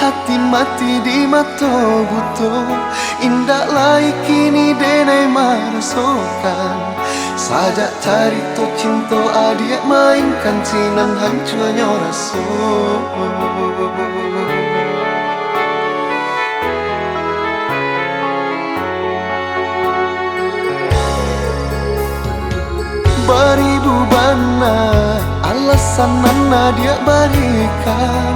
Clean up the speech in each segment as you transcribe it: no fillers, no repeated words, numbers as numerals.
hati mati di mata buto. Indah lai kini denai merasakan. Sajak cari to cinta adik mainkan sinan hancurnya rasa. Beribu bana alasan nana dia berikan.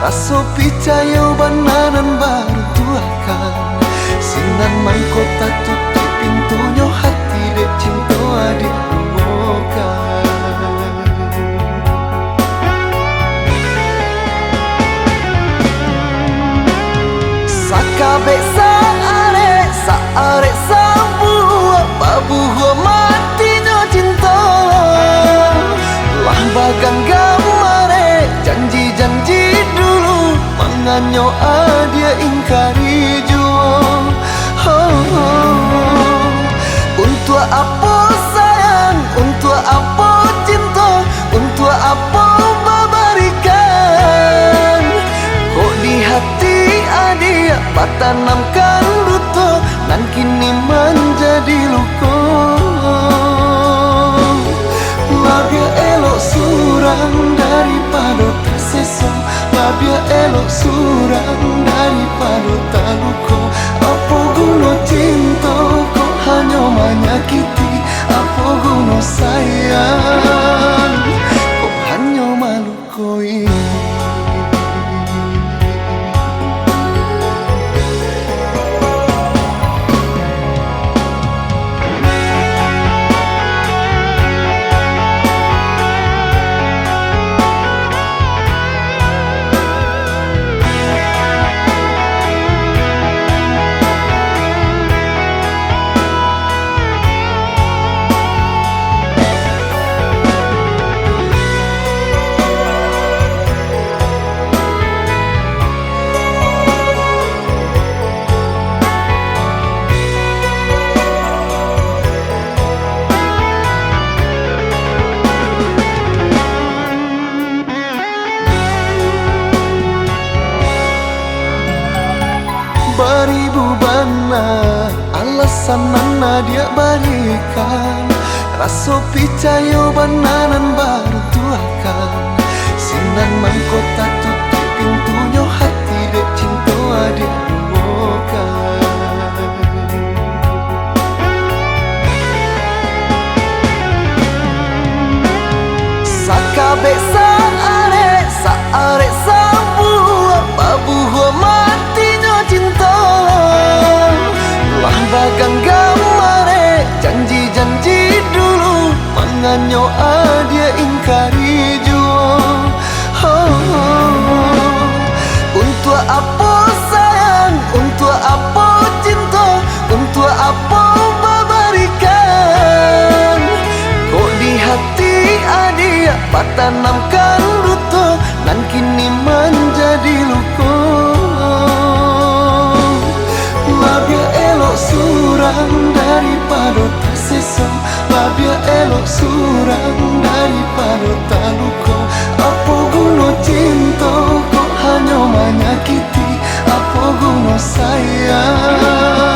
Rasa percaya bananan baru tuakan. Sinan mangkota tutup pintunya hati dek cinta adik bukan. Sakabe saare sabuah babuh matinya cinta. Lah bagan gamare janji-janji dulu menganyo dia ingkari jua. Untuk apa sayang, untuk apa cinta, untuk apa memberikan. Kok di hati adik tanamkan duto, nan kini menjadi luka. Labia elok surang daripada tersesa. Labia elok surang daripada tak luka. Apa guna cinta kok hanya menyakiti. Apa guna sayang kok hanya melukai. Beribu bana alasan nana dia berikan. Rasa percaya bananan baru tuakan. Sinan mangkota tutup pintunya hati dek cinta adik bukan. Sakabe saare sabuah babuh matinya cinta. Lah bagang gamare janji-janji dulu menganyo dia ingkari jua. Untuk apa sayang, untuk apa cinta, untuk apa memberikan. Kok di hati adik tanamkan duto, nan kini menjadi luka. Labia elok surang daripada tersesa. Labia elok surang daripada tak luka. Apa guna cinta kok hanya menyakiti. Apa guna sayang